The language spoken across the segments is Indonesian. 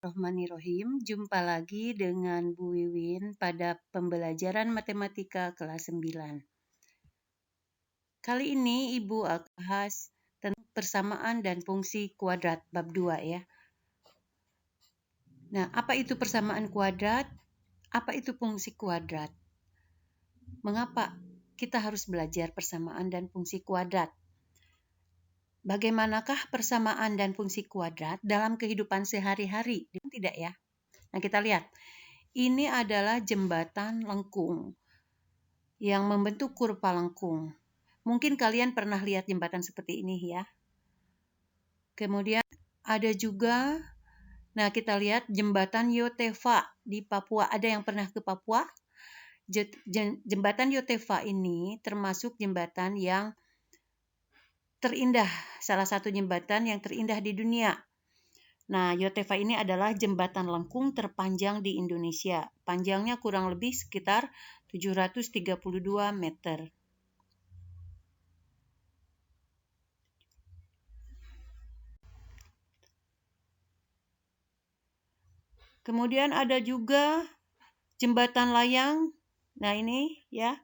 Bismillahirrahmanirrahim. Jumpa lagi dengan Bu Wiwin pada pembelajaran matematika kelas 9. Kali ini Ibu akan bahas tentang persamaan dan fungsi kuadrat bab 2 ya. Nah, apa itu persamaan kuadrat? Apa itu fungsi kuadrat? Mengapa kita harus belajar persamaan dan fungsi kuadrat? Bagaimanakah persamaan dan fungsi kuadrat dalam kehidupan sehari-hari? Tidak ya. Nah, kita lihat. Ini adalah jembatan lengkung yang membentuk kurva lengkung. Mungkin kalian pernah lihat jembatan seperti ini ya. Kemudian ada juga, nah kita lihat jembatan Yotefa di Papua. Ada yang pernah ke Papua? Jembatan Yotefa ini termasuk jembatan yang terindah, salah satu jembatan yang terindah di dunia. Nah, Yotefa ini adalah jembatan lengkung terpanjang di Indonesia. Panjangnya kurang lebih sekitar 732 meter. Kemudian ada juga jembatan layang. Nah, ini ya.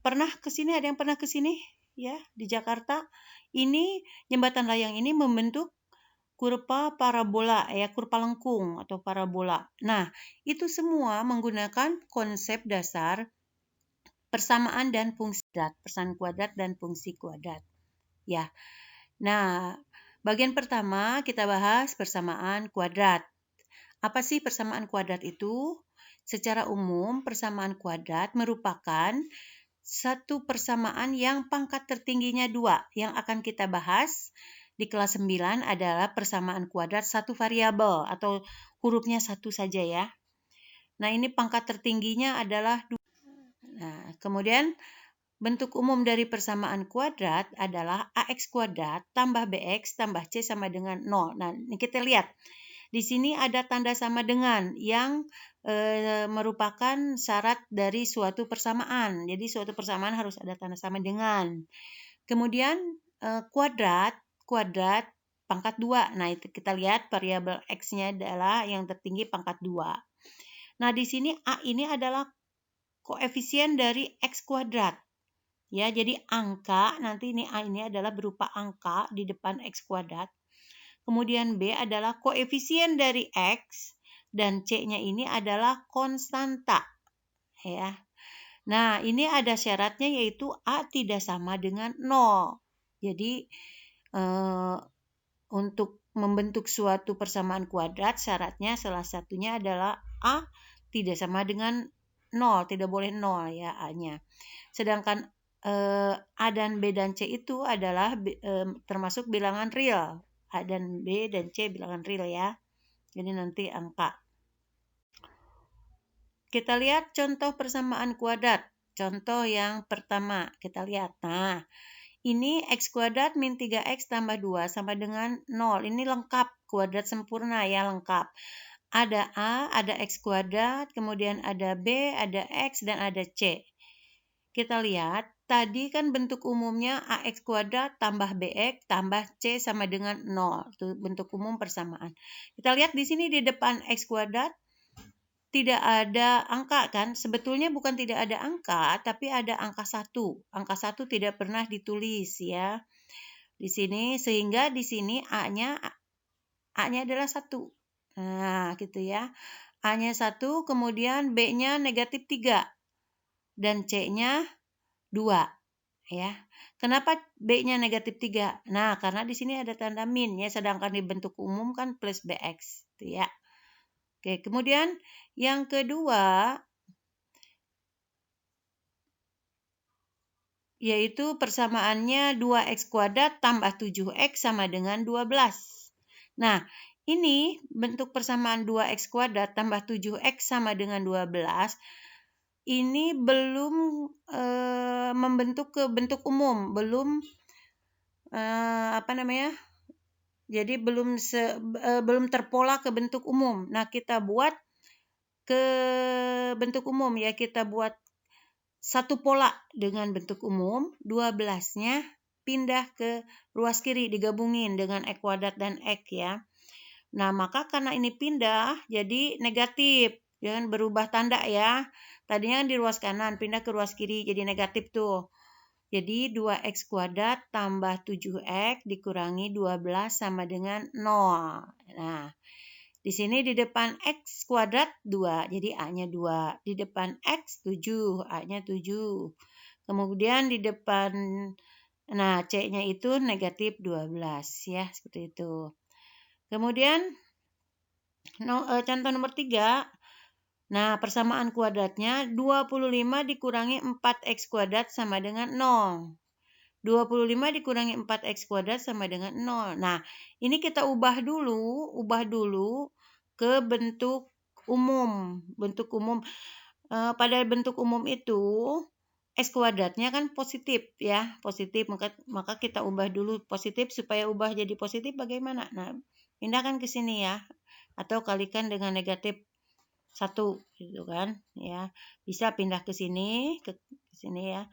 Pernah ke sini? Ada yang pernah ke sini? Ya, di Jakarta. Ini jembatan layang ini membentuk kurva parabola ya, kurva lengkung atau parabola. Nah, itu semua menggunakan konsep dasar persamaan dan fungsi kuadrat, persamaan kuadrat dan fungsi kuadrat. Ya. Nah, bagian pertama kita bahas persamaan kuadrat. Apa sih persamaan kuadrat itu? Secara umum, persamaan kuadrat merupakan satu persamaan yang pangkat tertingginya 2. Yang akan kita bahas di kelas 9 adalah persamaan kuadrat satu variabel atau hurufnya satu saja ya. Nah, ini pangkat tertingginya adalah 2. Nah, kemudian bentuk umum dari persamaan kuadrat adalah AX kuadrat tambah BX tambah C sama dengan 0. Nah, ini kita lihat. Di sini ada tanda sama dengan yang merupakan syarat dari suatu persamaan. Jadi suatu persamaan harus ada tanda sama dengan. Kemudian kuadrat pangkat 2. Nah, itu kita lihat variabel X-nya adalah yang tertinggi pangkat 2. Nah, di sini A ini adalah koefisien dari X kuadrat. Ya, jadi angka, nanti ini A ini adalah berupa angka di depan X kuadrat. Kemudian B adalah koefisien dari X dan C-nya ini adalah konstanta. Ya. Nah, ini ada syaratnya yaitu A tidak sama dengan 0. Jadi, untuk membentuk suatu persamaan kuadrat, syaratnya salah satunya adalah A tidak sama dengan 0, tidak boleh 0 ya A-nya. Sedangkan A dan B dan C itu adalah termasuk bilangan real. A dan B dan C bilangan real ya. Jadi nanti angka. Kita lihat contoh persamaan kuadrat. Contoh yang pertama, kita lihat. Nah, ini X kuadrat min 3X tambah 2 sama dengan 0. Ini lengkap, kuadrat sempurna ya, lengkap. Ada A, ada X kuadrat, kemudian ada B, ada X, dan ada C. Kita lihat, tadi kan bentuk umumnya AX kuadrat tambah BX tambah C sama dengan 0. Itu bentuk umum persamaan. Kita lihat di sini di depan X kuadrat tidak ada angka kan? Sebetulnya bukan tidak ada angka, tapi ada angka 1. Angka 1 tidak pernah ditulis ya. Di sini, sehingga di sini A-nya adalah 1. Nah, gitu ya. A-nya 1, kemudian B-nya negatif 3. Dan C-nya 2 ya. Kenapa B-nya negatif 3? Nah, karena di sini ada tanda min ya, sedangkan di bentuk umum kan plus BX gitu ya. Oke, kemudian yang kedua yaitu persamaannya 2X kuadrat tambah 7X sama dengan 12. Nah, ini bentuk persamaan 2X kuadrat tambah 7X sama dengan 12. Ini belum membentuk ke bentuk umum, belum jadi belum terpola ke bentuk umum. Nah, kita buat ke bentuk umum ya, kita buat satu pola dengan bentuk umum, 12-nya pindah ke ruas kiri, digabungin dengan X kuadrat dan X ya. Nah, maka karena ini pindah jadi negatif. Jangan berubah tanda ya. Tadinya kan di ruas kanan, pindah ke ruas kiri jadi negatif tuh. Jadi 2x kuadrat tambah 7x dikurangi 12 sama dengan 0. Nah, di sini di depan x kuadrat 2, jadi A-nya 2. Di depan x 7, A-nya 7. Kemudian di depan, nah C-nya itu negatif 12 ya, seperti itu. Kemudian contoh nomor 3. Nah, persamaan kuadratnya 25 dikurangi 4x kuadrat sama dengan 0. 25 dikurangi 4x kuadrat sama dengan 0. Nah, ini kita ubah dulu ke bentuk umum. Bentuk umum, pada bentuk umum itu x kuadratnya kan positif ya, positif. Maka kita ubah dulu positif supaya ubah jadi positif bagaimana? Nah, pindahkan ke sini ya. Atau kalikan dengan negatif 1 gitu kan ya. Bisa pindah ke sini ya.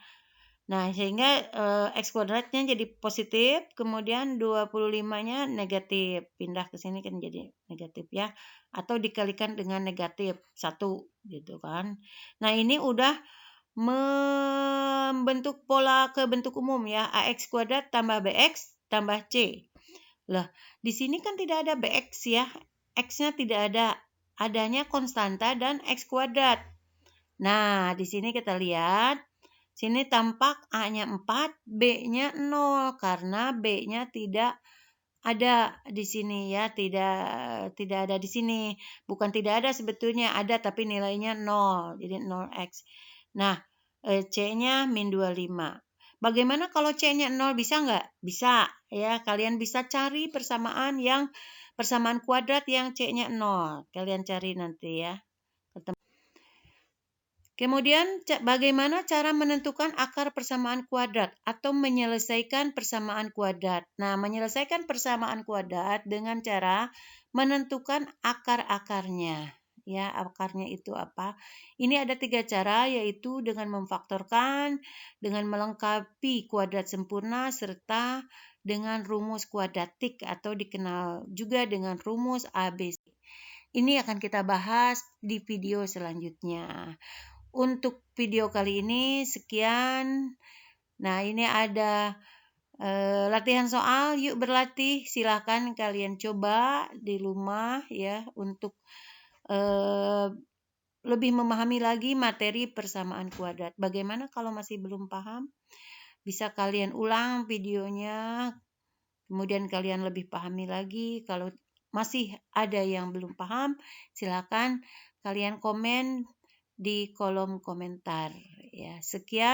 Nah, sehingga x kuadratnya jadi positif, kemudian 25-nya negatif. Pindah ke sini kan jadi negatif ya. Atau dikalikan dengan negatif 1 gitu kan. Nah, ini udah membentuk pola ke bentuk umum ya. AX kuadrat tambah BX tambah C. Lah, di sini kan tidak ada BX ya. X-nya tidak ada. Adanya konstanta dan X kuadrat. Nah, di sini kita lihat. Sini tampak A-nya 4, B-nya 0. Karena B-nya tidak ada di sini ya. Tidak ada di sini. Bukan tidak ada sebetulnya. Ada tapi nilainya 0. Jadi 0X. Nah, C-nya min 25. Bagaimana kalau C-nya 0? Bisa nggak? Bisa. Ya, kalian bisa cari persamaan kuadrat yang C-nya 0. Kalian cari nanti ya. Kemudian, bagaimana cara menentukan akar persamaan kuadrat atau menyelesaikan persamaan kuadrat? Nah, menyelesaikan persamaan kuadrat dengan cara menentukan akar-akarnya. Ya, akarnya itu apa? Ini ada 3 cara, yaitu dengan memfaktorkan, dengan melengkapi kuadrat sempurna, serta dengan rumus kuadratik atau dikenal juga dengan rumus ABC. Ini akan kita bahas di video selanjutnya. Untuk video kali ini sekian. Nah, ini ada latihan soal. Yuk berlatih. Silakan kalian coba di rumah ya untuk lebih memahami lagi materi persamaan kuadrat. Bagaimana kalau masih belum paham? Bisa kalian ulang videonya. Kemudian kalian lebih pahami lagi. Kalau masih ada yang belum paham, silakan kalian komen di kolom komentar ya. Sekian.